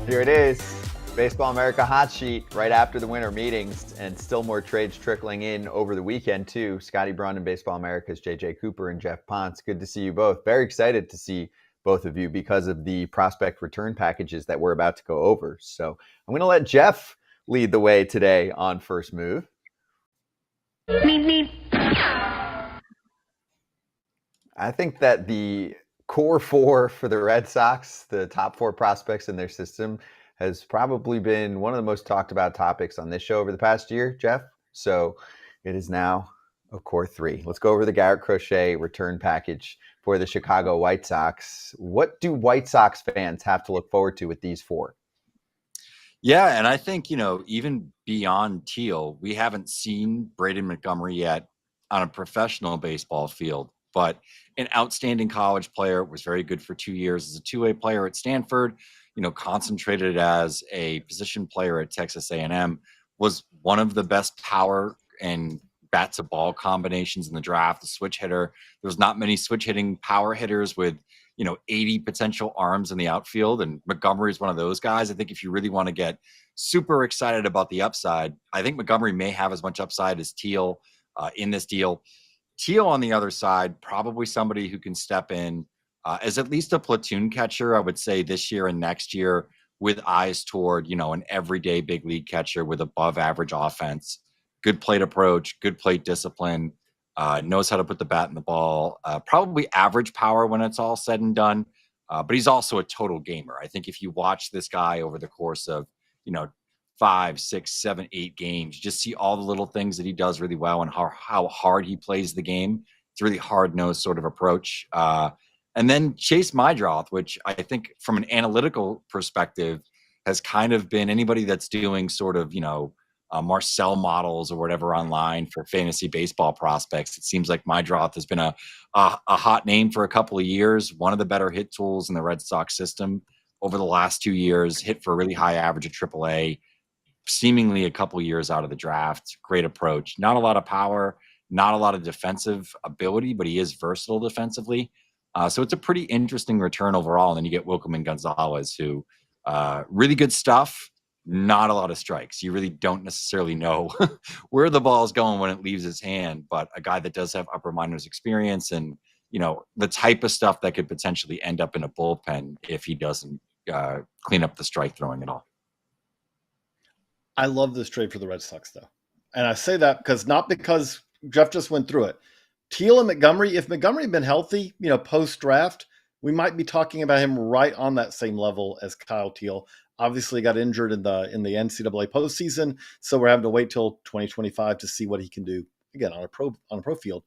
Here it is. Baseball America hot sheet right after the winter meetings, and still more trades trickling in over the weekend too. Scotty Braun and Baseball America's JJ Cooper and Geoff Pontes. Good to see you both. Very excited to see both of you because of the prospect return packages that we're about to go over. So I'm going to let Geoff lead the way today on First Move. I think that the core four for the Red Sox, the top four prospects in their system, has probably been one of the most talked about topics on this show over the past year, Geoff. So it is now a core three. Let's go over the Garrett Crochet return package for the Chicago White Sox. What do White Sox fans have to look forward to with these four? Yeah, and I think, even beyond Teal, we haven't seen Braden Montgomery yet on a professional baseball field, but an outstanding college player, was very good for 2 years as a two-way player at Stanford, concentrated as a position player at Texas A&M, was one of the best power and bat to ball combinations in the draft, a switch hitter. There's not many switch hitting power hitters with 80 potential arms in the outfield. And Montgomery is one of those guys. I think if you really want to get super excited about the upside, I think Montgomery may have as much upside as Teal in this deal. Teal on the other side, probably somebody who can step in as at least a platoon catcher, I would say this year and next year, with eyes toward, an everyday big league catcher with above average offense, good plate approach, good plate discipline, knows how to put the bat in the ball, probably average power when it's all said and done. But he's also a total gamer. I think if you watch this guy over the course of, 5, 6, 7, 8 games, you just see all the little things that he does really well and how hard he plays the game. It's a really hard-nosed sort of approach. And then Chase Mydroth, which I think from an analytical perspective has kind of been anybody that's doing sort of, Marcel models or whatever online for fantasy baseball prospects. It seems like Mydroth has been a hot name for a couple of years, one of the better hit tools in the Red Sox system over the last 2 years, hit for a really high average at AAA, seemingly a couple of years out of the draft. Great approach. Not a lot of power, not a lot of defensive ability, but he is versatile defensively. So it's a pretty interesting return overall. And then you get Wilkerman Gonzalez, who really good stuff. Not a lot of strikes. You really don't necessarily know where the ball is going when it leaves his hand, but a guy that does have upper minors experience and, the type of stuff that could potentially end up in a bullpen if he doesn't clean up the strike throwing at all. I love this trade for the Red Sox, though. And I say that not because Geoff just went through it. Teal and Montgomery, if Montgomery had been healthy, post-draft, we might be talking about him right on that same level as Kyle Teal. Obviously got injured in the NCAA postseason, so we're having to wait till 2025 to see what he can do again on a pro field.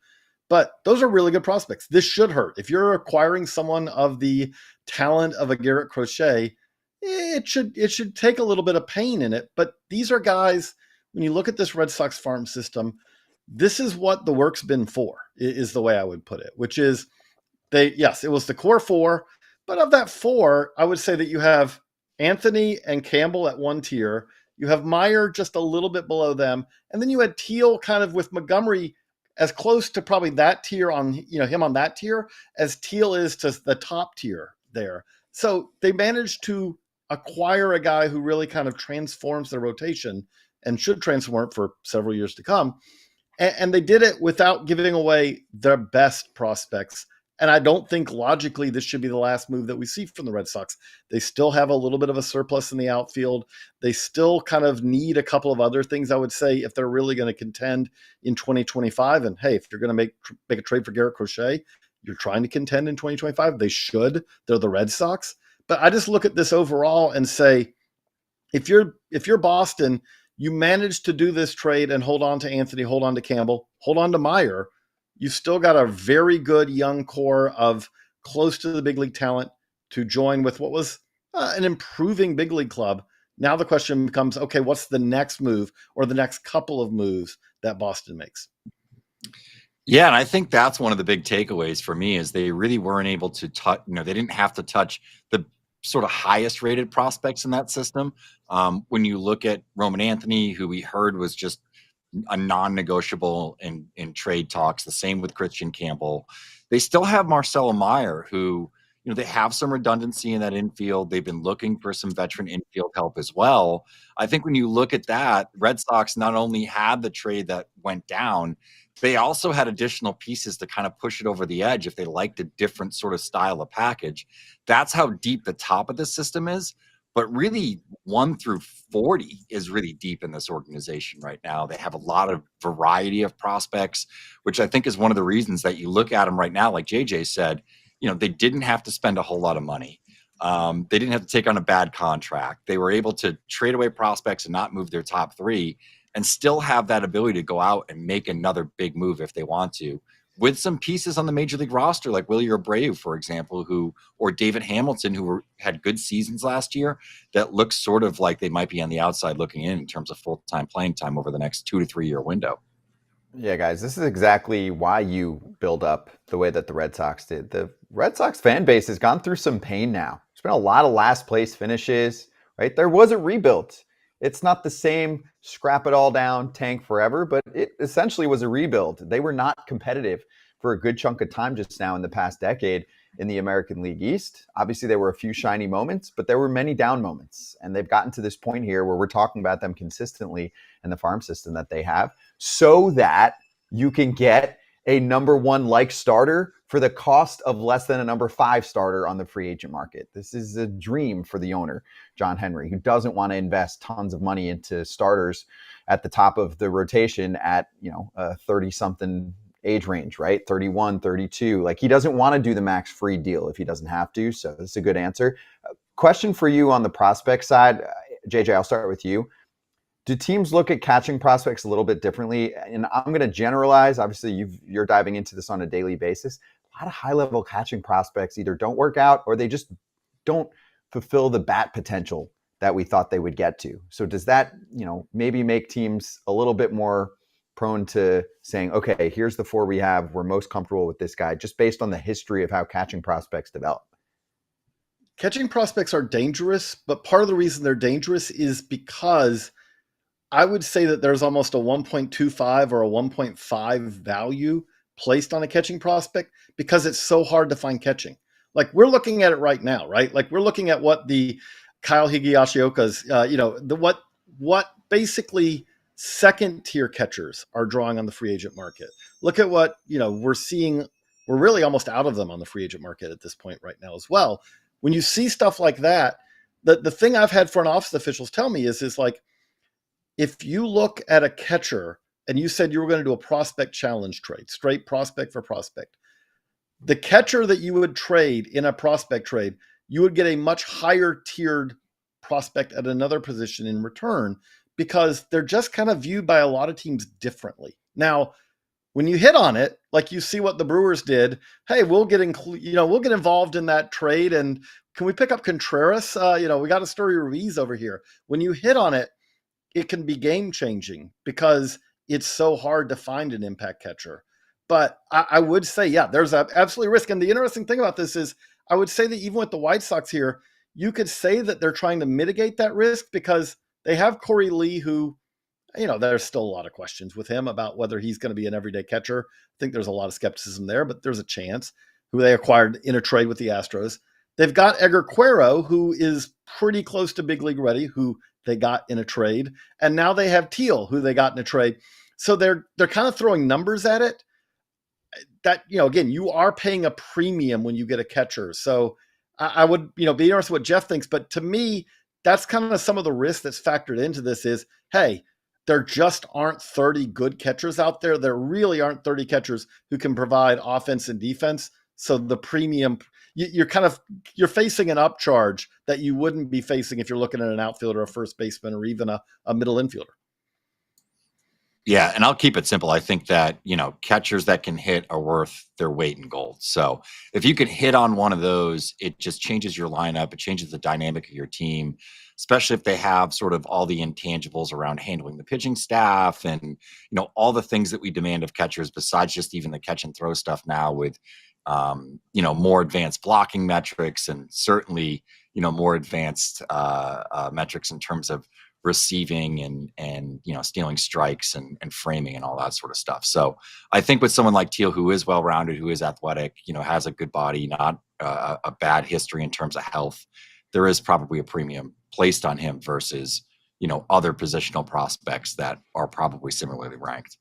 But those are really good prospects. This should hurt. If you're acquiring someone of the talent of a Garrett Crochet, it should take a little bit of pain in it. But these are guys, when you look at this Red Sox farm system, this is what the work's been for, is the way I would put it, which is it was the core four, but of that four, I would say that you have Anthony and Campbell at one tier. You have Meyer just a little bit below them. And then you had Teal kind of with Montgomery as close to probably that tier on, him on that tier as Teal is to the top tier there. So they managed to acquire a guy who really kind of transforms their rotation and should transform it for several years to come. And they did it without giving away their best prospects. And I don't think logically this should be the last move that we see from the Red Sox. They still have a little bit of a surplus in the outfield. They still kind of need a couple of other things, I would say, if they're really going to contend in 2025. And hey, if you're going to make a trade for Garrett Crochet, you're trying to contend in 2025. They should. They're the Red Sox. But I just look at this overall and say, if you're Boston, you managed to do this trade and hold on to Anthony, hold on to Campbell, hold on to Meyer. You've still got a very good young core of close to the big league talent to join with what was an improving big league club. Now the question becomes, okay, what's the next move or the next couple of moves that Boston makes? Yeah, and I think that's one of the big takeaways for me is they really weren't able to touch, they didn't have to touch the sort of highest rated prospects in that system. When you look at Roman Anthony, who we heard was just a non-negotiable in trade talks, the same with Christian Campbell. They still have Marcelo Meyer, who, they have some redundancy in that infield. They've been looking for some veteran infield help as well. I think when you look at that, Red Sox not only had the trade that went down, they also had additional pieces to kind of push it over the edge if they liked a different sort of style of package. That's how deep the top of the system is. But really, 1 through 40 is really deep in this organization right now. They have a lot of variety of prospects, which I think is one of the reasons that you look at them right now, like JJ said, they didn't have to spend a whole lot of money. They didn't have to take on a bad contract. They were able to trade away prospects and not move their top 3 and still have that ability to go out and make another big move if they want to, with some pieces on the major league roster, like Willie Abreu, for example, or David Hamilton, who had good seasons last year, that looks sort of like they might be on the outside looking in terms of full-time playing time over the next 2 to 3 year window. Yeah, guys, this is exactly why you build up the way that the Red Sox did. The Red Sox fan base has gone through some pain now. There's been a lot of last place finishes, right? There was a rebuild. It's not the same scrap it all down, tank forever, but it essentially was a rebuild. They were not competitive for a good chunk of time just now in the past decade in the American League East. Obviously, there were a few shiny moments, but there were many down moments. And they've gotten to this point here where we're talking about them consistently in the farm system that they have so that you can get a number 1 like starter for the cost of less than a number 5 starter on the free agent market. This is a dream for the owner, John Henry, who doesn't want to invest tons of money into starters at the top of the rotation at, a 30-something age range, right? 31, 32. Like, he doesn't want to do the max free deal if he doesn't have to. So that's a good answer. Question for you on the prospect side, JJ, I'll start with you. Do teams look at catching prospects a little bit differently? And I'm going to generalize. Obviously, you're diving into this on a daily basis. A lot of high-level catching prospects either don't work out or they just don't fulfill the bat potential that we thought they would get to. So does that, maybe make teams a little bit more prone to saying, okay, here's the 4 we have. We're most comfortable with this guy, just based on the history of how catching prospects develop? Catching prospects are dangerous, but part of the reason they're dangerous is because I would say that there's almost a 1.25 or a 1.5 value placed on a catching prospect because it's so hard to find catching. Like, we're looking at it right now, right? Like, we're looking at what the Kyle Higashioka's, what basically second tier catchers are drawing on the free agent market. Look at what, we're seeing. We're really almost out of them on the free agent market at this point right now as well. When you see stuff like that, the thing I've had front office officials tell me is like, if you look at a catcher and you said you were going to do a prospect challenge trade, straight prospect for prospect, the catcher that you would trade in a prospect trade, you would get a much higher tiered prospect at another position in return because they're just kind of viewed by a lot of teams differently. Now, when you hit on it, like you see what the Brewers did, hey, we'll get involved in that trade, and can we pick up Contreras? We got a Story Ruiz over here. When you hit on it, it can be game changing because it's so hard to find an impact catcher. But I would say, yeah, there's absolutely risk. And the interesting thing about this is I would say that even with the White Sox here, you could say that they're trying to mitigate that risk because they have Corey Lee, who, there's still a lot of questions with him about whether he's going to be an everyday catcher. I think there's a lot of skepticism there, but there's a chance, who they acquired in a trade with the Astros. They've got Edgar Cuero, who is pretty close to big league ready, who they got in a trade. And now they have Teal, who they got in a trade. So they're kind of throwing numbers at it. That, again, you are paying a premium when you get a catcher. So I would, be interested what Geoff thinks. But to me, that's kind of some of the risk that's factored into this is, hey, there just aren't 30 good catchers out there. There really aren't 30 catchers who can provide offense and defense. So the premium, you're facing an upcharge that you wouldn't be facing if you're looking at an outfielder, a first baseman, or even a middle infielder. Yeah, and I'll keep it simple. I think that, catchers that can hit are worth their weight in gold. So if you can hit on one of those, it just changes your lineup. It changes the dynamic of your team, especially if they have sort of all the intangibles around handling the pitching staff and, all the things that we demand of catchers besides just even the catch and throw stuff now with, more advanced blocking metrics and certainly, more advanced metrics in terms of receiving and stealing strikes and framing and all that sort of stuff. So I think with someone like Teal, who is well-rounded, who is athletic, has a good body, not a bad history in terms of health, there is probably a premium placed on him versus other positional prospects that are probably similarly ranked.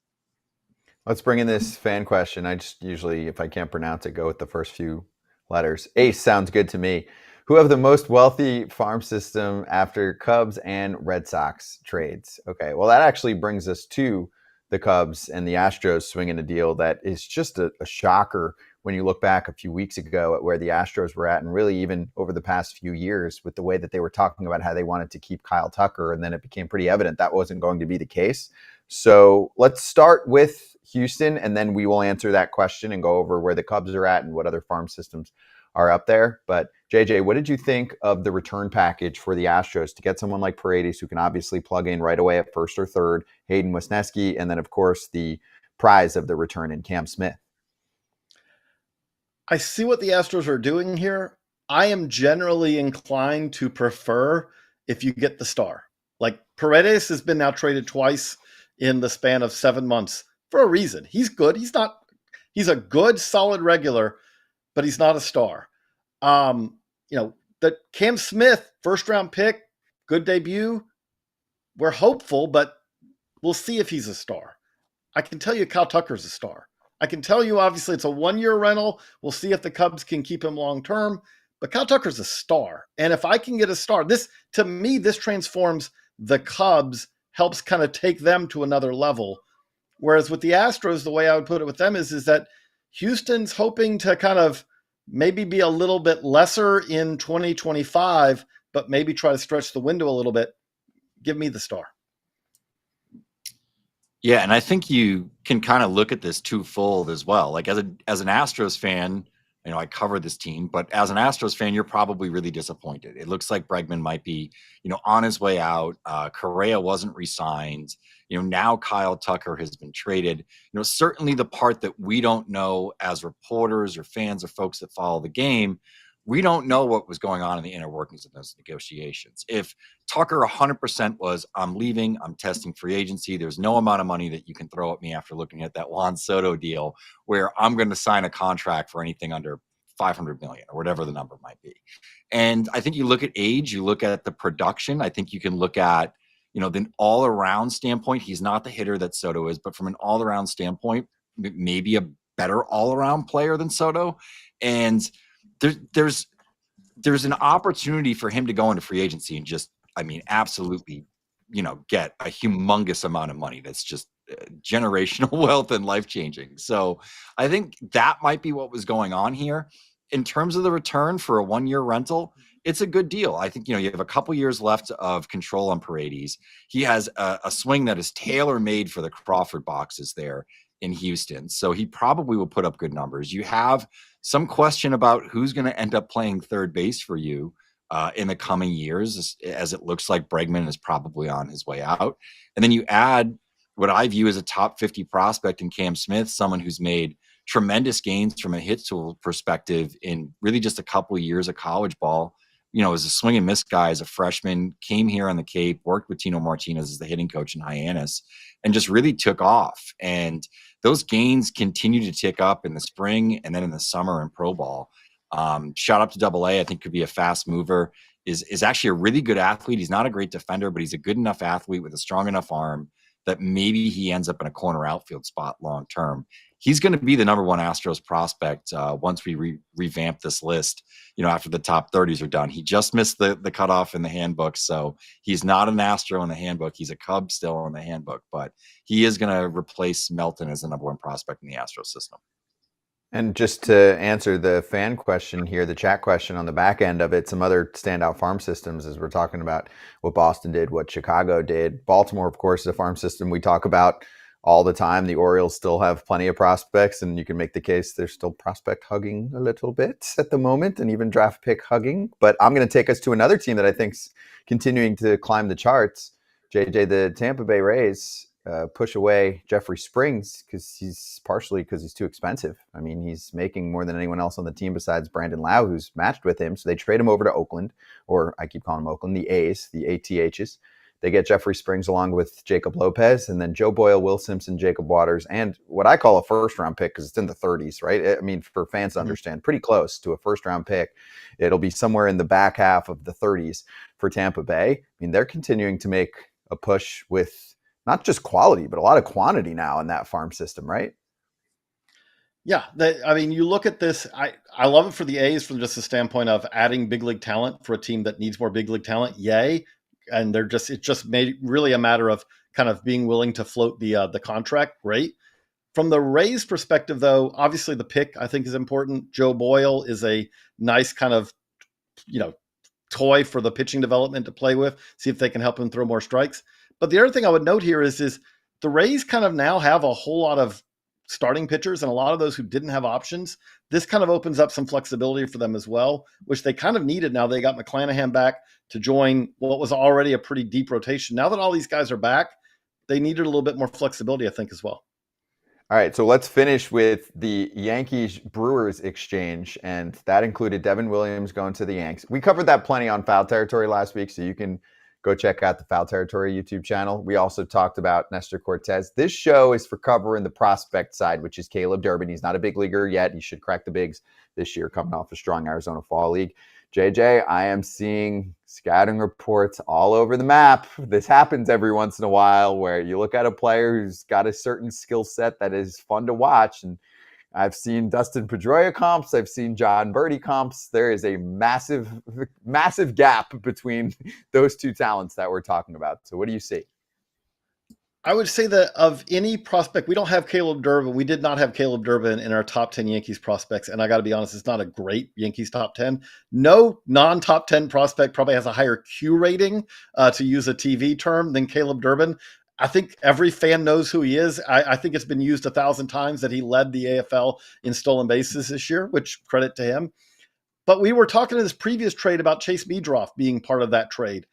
Let's bring in this fan question. I just usually, if I can't pronounce it, go with the first few letters. Ace sounds good to me. Who have the most wealthy farm system after Cubs and Red Sox trades? Okay, well, that actually brings us to the Cubs and the Astros swinging a deal that is just a shocker when you look back a few weeks ago at where the Astros were at, and really even over the past few years with the way that they were talking about how they wanted to keep Kyle Tucker, and then it became pretty evident that wasn't going to be the case. So let's start with Houston, and then we will answer that question and go over where the Cubs are at and what other farm systems are up there. But JJ, what did you think of the return package for the Astros to get someone like Paredes, who can obviously plug in right away at first or third, Hayden Wesneski, and then of course the prize of the return in Cam Smith? I see what the Astros are doing here. I am generally inclined to prefer if you get the star. Like, Paredes has been now traded twice in the span of 7 months for a reason. He's good. He's a good, solid regular, but he's not a star. The Cam Smith first round pick, good debut. We're hopeful, but we'll see if he's a star. I can tell you Kyle Tucker's a star. I can tell you, obviously, it's a 1-year rental. We'll see if the Cubs can keep him long term. But Kyle Tucker's a star. And if I can get a star, to me, this transforms the Cubs, helps kind of take them to another level. Whereas with the Astros, the way I would put it with them is that Houston's hoping to kind of maybe be a little bit lesser in 2025, but maybe try to stretch the window a little bit. Give me the star. Yeah, and I think you can kind of look at this twofold as well. Like as an Astros fan, I cover this team, but as an Astros fan, you're probably really disappointed. It looks like Bregman might be, on his way out. Correa wasn't re-signed. Now Kyle Tucker has been traded. Certainly the part that we don't know as reporters or fans or folks that follow the game, we don't know what was going on in the inner workings of those negotiations. If Tucker 100% was, I'm leaving, I'm testing free agency, there's no amount of money that you can throw at me after looking at that Juan Soto deal where I'm going to sign a contract for anything under $500 million or whatever the number might be. And I think you look at age, you look at the production. I think you can look at, the all-around standpoint. He's not the hitter that Soto is, but from an all-around standpoint, maybe a better all-around player than Soto. And there's an opportunity for him to go into free agency and just, absolutely, get a humongous amount of money. That's just generational wealth and life-changing. So I think that might be what was going on here. In terms of the return for a 1-year rental, it's a good deal. I think, you have a couple years left of control on Paredes. He has a swing that is tailor-made for the Crawford boxes there in Houston. So he probably will put up good numbers. You have some question about who's going to end up playing third base for you in the coming years, as it looks like Bregman is probably on his way out. And then you add what I view as a top 50 prospect in Cam Smith, someone who's made tremendous gains from a hit tool perspective in really just a couple of years of college ball. As a swing and miss guy, as a freshman, came here on the Cape, worked with Tino Martinez as the hitting coach in Hyannis, and just really took off. And those gains continue to tick up in the spring and then in the summer in pro ball. Shot up to AA, I think could be a fast mover, is actually a really good athlete. He's not a great defender, but he's a good enough athlete with a strong enough arm that maybe he ends up in a corner outfield spot long term. He's going to be the number one Astros prospect once we revamp this list, after the top 30s are done. He just missed the cutoff in the handbook, so he's not an Astro in the handbook. He's a Cub still in the handbook, but he is going to replace Melton as the number one prospect in the Astros system. And just to answer the fan question here, the chat question on the back end of it, some other standout farm systems as we're talking about what Boston did, what Chicago did. Baltimore, of course, is a farm system we talk about all the time. The Orioles still have plenty of prospects, and you can make the case they're still prospect hugging a little bit at the moment, and even draft pick hugging. But I'm going to take us to another team that I think's continuing to climb the charts. JJ, the Tampa Bay Rays. push away Jeffrey Springs because he's too expensive. I mean, he's making more than anyone else on the team besides Brandon Lau, who's matched with him. So they trade him over to Oakland, or I keep calling him Oakland, the A's, the ATHs. They get Jeffrey Springs along with Jacob Lopez, and then Joe Boyle, Will Simpson, Jacob Waters, and what I call a first-round pick because it's in the 30s, right? I mean, for fans to understand, pretty close to a first-round pick. It'll be somewhere in the back half of the 30s for Tampa Bay. I mean, they're continuing to make a push with not just quality, but a lot of quantity now in that farm system, right? Yeah. I mean, you look at this, I love it for the A's from just the standpoint of adding big league talent for a team that needs more big league talent. Yay. And it's just made really a matter of kind of being willing to float the contract. Great. From the Rays perspective, though, obviously the pick I think is important. Joe Boyle is a nice kind of, toy for the pitching development to play with, see if they can help him throw more strikes. But the other thing I would note here is the Rays kind of now have a whole lot of starting pitchers and a lot of those who didn't have options. This kind of opens up some flexibility for them as well, which they kind of needed. Now they got McClanahan back to join what was already a pretty deep rotation. Now that all these guys are back, they needed a little bit more flexibility, I think, as well. All right, so let's finish with the Yankees-Brewers exchange, and that included Devin Williams going to the Yanks. We covered that plenty on Foul Territory last week, so you can go check out the Foul Territory YouTube channel. We also talked about Nestor Cortez. This show is for covering the prospect side, which is Caleb Durbin. He's not a big leaguer yet. He should crack the bigs this year coming off a strong Arizona Fall League. JJ, I am seeing scouting reports all over the map. This happens every once in a while where you look at a player who's got a certain skill set that is fun to watch, and I've seen Dustin Pedroia comps. I've seen John Birdie comps. There is a massive, massive gap between those two talents that we're talking about. So what do you see? I would say that of any prospect, we don't have Caleb Durbin. We did not have Caleb Durbin in our top 10 Yankees prospects. And I got to be honest, it's not a great Yankees top 10. No non-top 10 prospect probably has a higher Q rating, to use a TV term, than Caleb Durbin. I think every fan knows who he is. I think it's been used 1,000 times that he led the AFL in stolen bases this year, which credit to him. But we were talking in this previous trade about Chase Meadroff being part of that trade.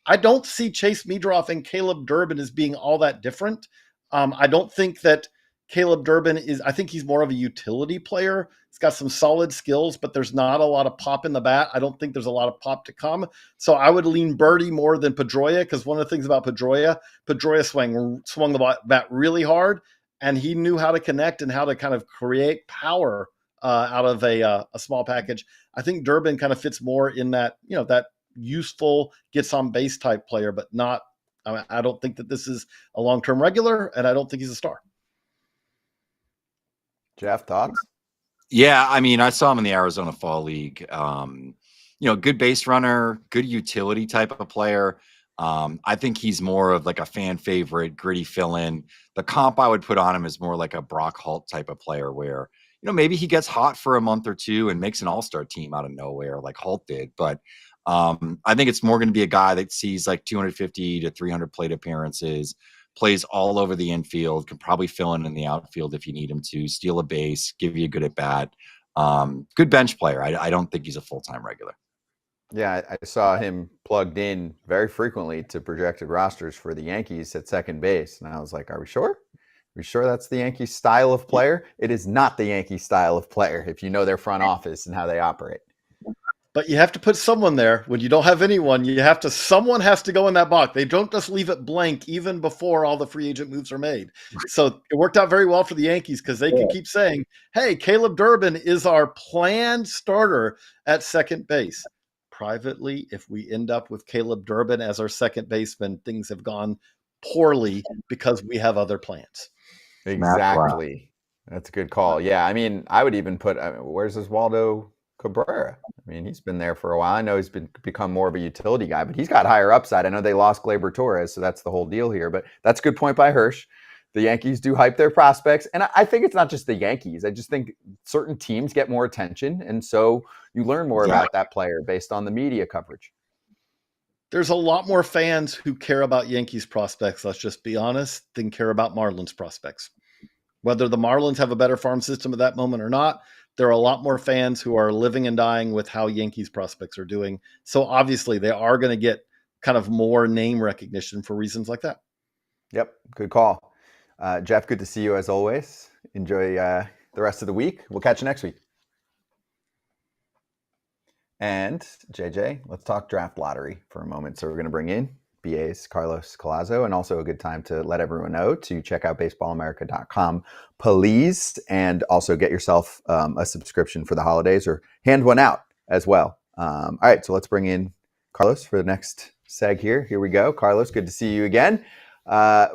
I don't see Chase Meadroff and Caleb Durbin as being all that different. I don't think that Caleb Durbin I think he's more of a utility player. He's got some solid skills, but there's not a lot of pop in the bat. I don't think there's a lot of pop to come. So I would lean Birdie more than Pedroia, because one of the things about Pedroia swung the bat really hard, and he knew how to connect and how to kind of create power out of a small package. I think Durbin kind of fits more in that, that useful, gets on base type player, but not, I don't think that this is a long-term regular, and I don't think he's a star. Geoff, thoughts? Yeah, I mean, I saw him in the Arizona Fall League. Good base runner, good utility type of player. I think he's more of like a fan favorite, gritty fill-in. The comp I would put on him is more like a Brock Holt type of player where, maybe he gets hot for a month or two and makes an all-star team out of nowhere like Holt did. But I think it's more going to be a guy that sees like 250 to 300 plate appearances, plays all over the infield, can probably fill in the outfield if you need him to, steal a base, give you a good at bat. Good bench player. I don't think he's a full-time regular. Yeah, I saw him plugged in very frequently to projected rosters for the Yankees at second base. And I was like, are we sure? Are we sure that's the Yankees style of player? It is not the Yankees style of player if you know their front office and how they operate. But you have to put someone there. When you don't have anyone, someone has to go in that box. They don't just leave it blank even before all the free agent moves are made. So it worked out very well for the Yankees because they can keep saying, hey, Caleb Durbin is our planned starter at second base. Privately, if we end up with Caleb Durbin as our second baseman, things have gone poorly because we have other plans. Exactly. That's a good call. Yeah, I mean, I would even put, where's Oswaldo Cabrera? I mean, he's been there for a while. I know he's become more of a utility guy, but he's got higher upside. I know they lost Gleyber Torres, so that's the whole deal here. But that's a good point by Hirsch. The Yankees do hype their prospects. And I think it's not just the Yankees. I just think certain teams get more attention. And so you learn more about that player based on the media coverage. There's a lot more fans who care about Yankees prospects, let's just be honest, than care about Marlins prospects. Whether the Marlins have a better farm system at that moment or not, there are a lot more fans who are living and dying with how Yankees prospects are doing. So obviously they are going to get kind of more name recognition for reasons like that. Yep, good call. Geoff, good to see you as always. Enjoy the rest of the week. We'll catch you next week. And JJ, let's talk draft lottery for a moment. So we're going to bring in BA's Carlos Collazo, and also a good time to let everyone know to check out baseballamerica.com, please, and also get yourself a subscription for the holidays or hand one out as well. All right, so let's bring in Carlos for the next seg here. Here we go. Carlos, good to see you again.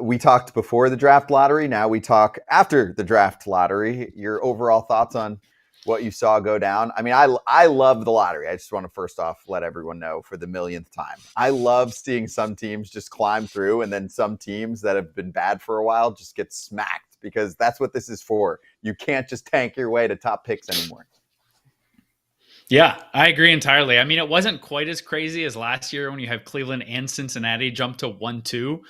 We talked before the draft lottery. Now we talk after the draft lottery. Your overall thoughts on what you saw go down? I mean, I love the lottery. I just want to first off let everyone know for the millionth time. I love seeing some teams just climb through, and then some teams that have been bad for a while just get smacked, because that's what this is for. You can't just tank your way to top picks anymore. Yeah, I agree entirely. I mean, it wasn't quite as crazy as last year when you have Cleveland and Cincinnati jump to 1-2.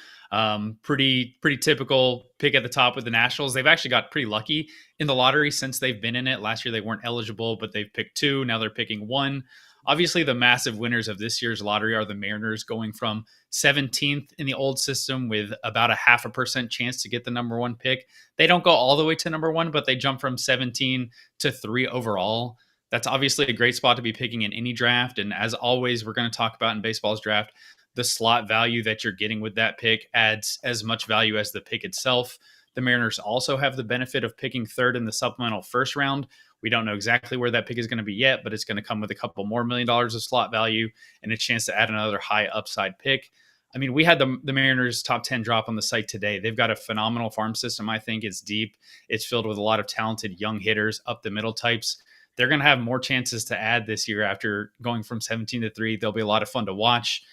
Pretty typical pick at the top with the Nationals. They've actually got pretty lucky in the lottery since they've been in it. Last year they weren't eligible, but they've picked 2. Now they're picking 1. Obviously, the massive winners of this year's lottery are the Mariners, going from 17th in the old system with about a 0.5% chance to get the number 1 pick. They don't go all the way to number 1, but they jump from 17 to 3 overall. That's obviously a great spot to be picking in any draft. And as always, we're going to talk about in baseball's draft, the slot value that you're getting with that pick adds as much value as the pick itself. The Mariners also have the benefit of picking 3rd in the supplemental first round. We don't know exactly where that pick is going to be yet, but it's going to come with a couple more $1 million of slot value and a chance to add another high upside pick. I mean, we had the Mariners top 10 drop on the site today. They've got a phenomenal farm system. I think it's deep. It's filled with a lot of talented young hitters, up the middle types. They're going to have more chances to add this year after going from 17 to 3. They'll be a lot of fun to watch.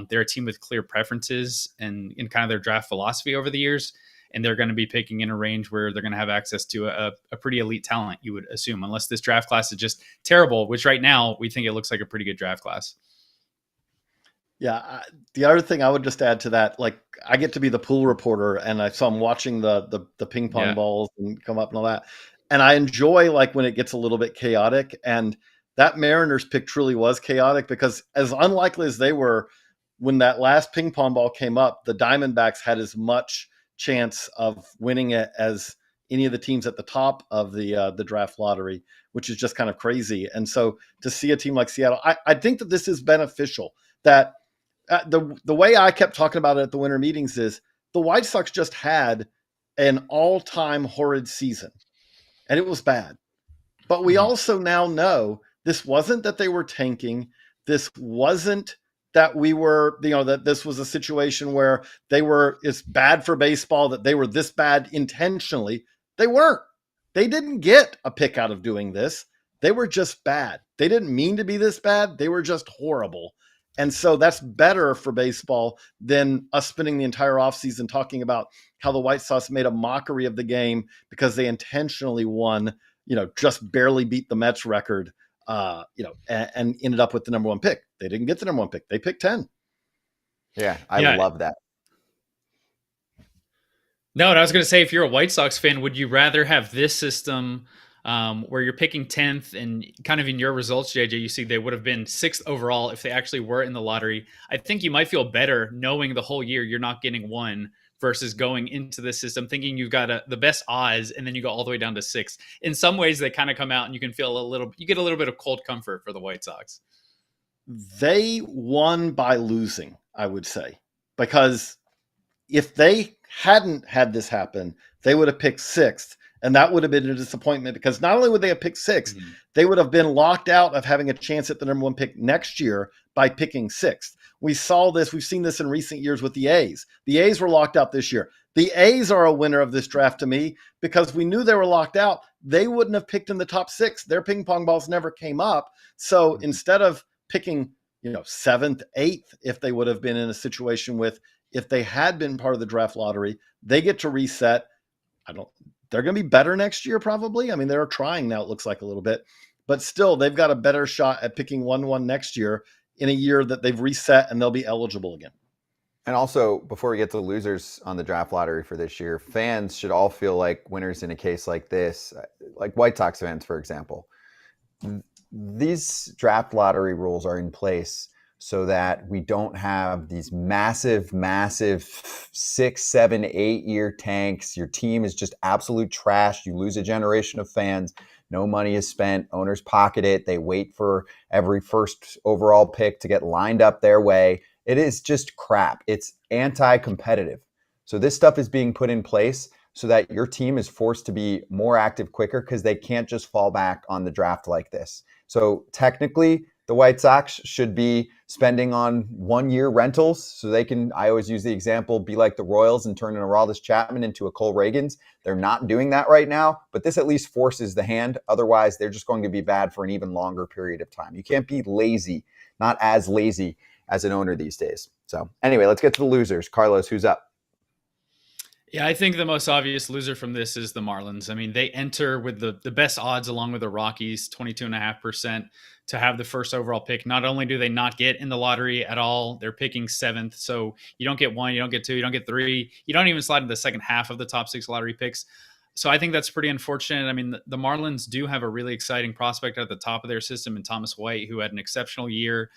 They're a team with clear preferences and in kind of their draft philosophy over the years. And they're going to be picking in a range where they're going to have access to a pretty elite talent, you would assume, unless this draft class is just terrible, which right now we think it looks like a pretty good draft class. Yeah. The other thing I would just add to that, like I get to be the pool reporter, and I'm watching the ping pong balls and come up and all that. And I enjoy like when it gets a little bit chaotic, and that Mariners pick truly was chaotic, because as unlikely as they were, when that last ping pong ball came up, the Diamondbacks had as much chance of winning it as any of the teams at the top of the draft lottery, which is just kind of crazy. And so to see a team like Seattle, I think that this is beneficial. That the way I kept talking about it at the winter meetings is the White Sox just had an all-time horrid season. And it was bad. But we also now know this wasn't that they were tanking. This wasn't that we were, that this was a situation where it's bad for baseball, that they were this bad intentionally. They weren't. They didn't get a pick out of doing this. They were just bad. They didn't mean to be this bad. They were just horrible. And so that's better for baseball than us spending the entire offseason talking about how the White Sox made a mockery of the game because they intentionally won, just barely beat the Mets record, and ended up with the number 1 pick. They didn't get the number 1 pick. They picked 10. Yeah, I love that. No, and I was going to say, if you're a White Sox fan, would you rather have this system where you're picking 10th, and kind of in your results, JJ, you see they would have been 6th overall if they actually were in the lottery? I think you might feel better knowing the whole year you're not getting 1 versus going into this system thinking you've got the best odds, and then you go all the way down to 6th. In some ways, they kind of come out and you can feel you get a little bit of cold comfort for the White Sox. They won by losing, I would say, because if they hadn't had this happen, they would have picked 6th. And that would have been a disappointment, because not only would they have picked 6th, they would have been locked out of having a chance at the number 1 pick next year by picking 6th. We've seen this in recent years with the A's. The A's were locked out this year. The A's are a winner of this draft to me, because we knew they were locked out. They wouldn't have picked in the top 6. Their ping pong balls never came up. So instead of picking, 7th, 8th, if they would have been in a situation if they had been part of the draft lottery, they get to reset. They're going to be better next year, probably. I mean, they're trying now, it looks like a little bit, but still they've got a better shot at picking 1-1 next year, in a year that they've reset and they'll be eligible again. And also, before we get to the losers on the draft lottery for this year, fans should all feel like winners in a case like this, like White Sox fans, for example. These draft lottery rules are in place so that we don't have these massive 6, 7, 8 year tanks. Your team is just absolute trash. You lose a generation of fans. No money is spent. Owners pocket it. They wait for every first overall pick to get lined up their way. It is just crap. It's anti-competitive. So this stuff is being put in place so that your team is forced to be more active quicker because they can't just fall back on the draft like this. So technically, the White Sox should be spending on 1-year rentals so they can, I always use the example, be like the Royals and turn an Aroldis Chapman into a Cole Reagans. They're not doing that right now, but this at least forces the hand. Otherwise, they're just going to be bad for an even longer period of time. You can't be lazy, not as lazy as an owner these days. So anyway, let's get to the losers. Carlos, who's up? Yeah, I think the most obvious loser from this is the Marlins. I mean, they enter with the best odds along with the Rockies, 22.5% to have the first overall pick. Not only do they not get in the lottery at all, they're picking 7th. So you don't get 1, you don't get 2, you don't get 3. You don't even slide into the second half of the top 6 lottery picks. So I think that's pretty unfortunate. I mean, the Marlins do have a really exciting prospect at the top of their system in Thomas White, who had an exceptional year.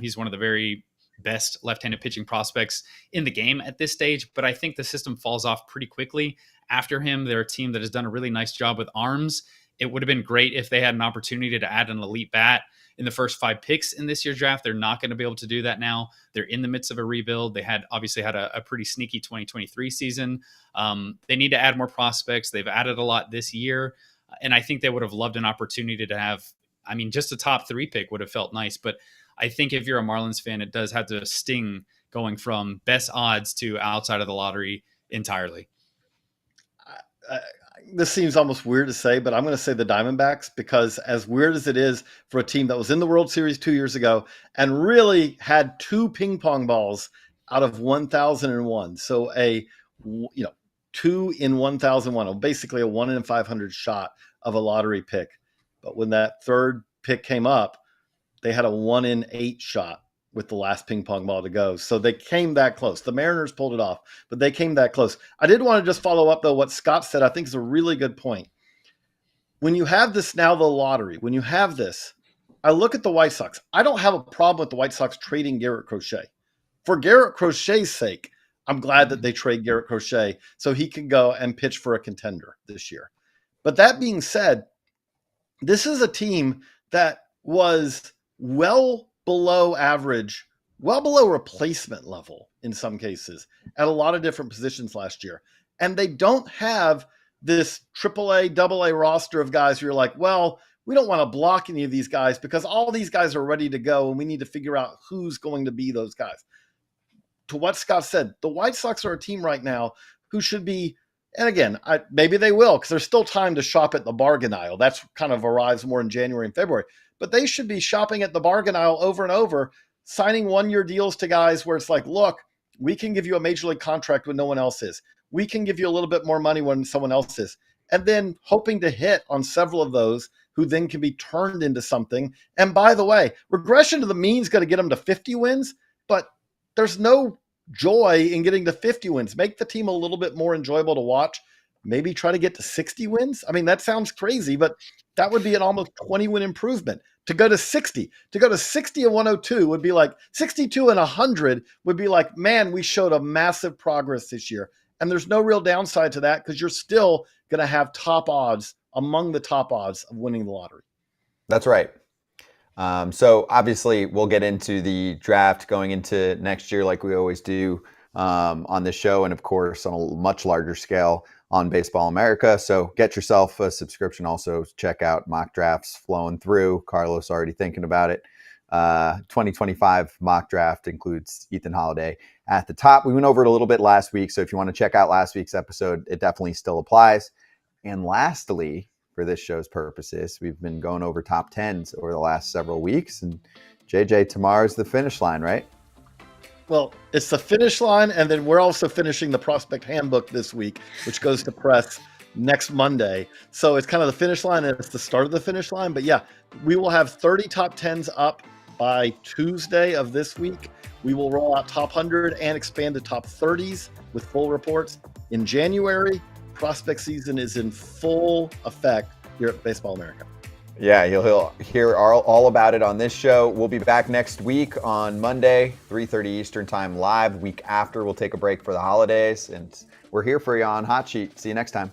He's one of the very best left-handed pitching prospects in the game at this stage, but I think the system falls off pretty quickly after him. They're a team that has done a really nice job with arms. It would have been great if they had an opportunity to add an elite bat in the first 5 picks in this year's draft. They're not going to be able to do that now. They're in the midst of a rebuild. They had obviously had a pretty sneaky 2023 season. They need to add more prospects. They've added a lot this year, and I think they would have loved an opportunity to have, I mean, just a top 3 pick would have felt nice, but I think if you're a Marlins fan, it does have to sting going from best odds to outside of the lottery entirely. This seems almost weird to say, but I'm going to say the Diamondbacks, because as weird as it is for a team that was in the World Series 2 years ago and really had 2 ping pong balls out of 1,001. So 2 in 1,001, basically a 1 in 500 shot of a lottery pick. But when that third pick came up, they had a 1 in 8 shot with the last ping pong ball to go. So they came that close. The Mariners pulled it off, but they came that close. I did want to just follow up, though, what Scott said. I think is a really good point. When you have this now, the lottery, when you have this, I look at the White Sox. I don't have a problem with the White Sox trading Garrett Crochet. For Garrett Crochet's sake, I'm glad that they trade Garrett Crochet so he can go and pitch for a contender this year. But that being said, this is a team that was well below average, well below replacement level in some cases at a lot of different positions last year. And they don't have this AAA, AA roster of guys who are like, well, we don't want to block any of these guys because all these guys are ready to go and we need to figure out who's going to be those guys. To what Scott said, the White Sox are a team right now who should be, and again, maybe they will because there's still time to shop at the bargain aisle. That's kind of arrives more in January and February. But they should be shopping at the bargain aisle over and over, signing 1-year deals to guys where it's like, look, we can give you a major league contract when no one else is. We can give you a little bit more money when someone else is. And then hoping to hit on several of those who then can be turned into something. And by the way, regression to the mean is going to get them to 50 wins, but there's no joy in getting to 50 wins. Make the team a little bit more enjoyable to watch. Maybe try to get to 60 wins. I mean, that sounds crazy, but that would be an almost 20-win improvement. To go to 60 and 102 would be like 62 and 100 would be like, man, we showed a massive progress this year. And there's no real downside to that because you're still going to have top odds among the top odds of winning the lottery. That's right. So obviously we'll get into the draft going into next year like we always do on this show, and of course on a much larger scale on Baseball America. So get yourself a subscription. Also check out mock drafts flowing through. Carlos already thinking about it. 2025 mock draft includes Ethan Holiday at the top. We went over it a little bit last week, so if you want to check out last week's episode, it definitely still applies. And lastly, for this show's purposes, we've been going over top 10s over the last several weeks. And JJ, tomorrow's the finish line, right? Well, it's the finish line, and then we're also finishing the prospect handbook this week, which goes to press next Monday. So it's kind of the finish line, and it's the start of the finish line. But yeah, we will have 30 top 10s up by Tuesday of this week. We will roll out top 100 and expand to top 30s with full reports in January. Prospect season is in full effect here at Baseball America. Yeah, you'll hear all about it on this show. We'll be back next week on Monday, 3:30 Eastern Time live. Week after, we'll take a break for the holidays, and we're here for you on Hot Sheet. See you next time.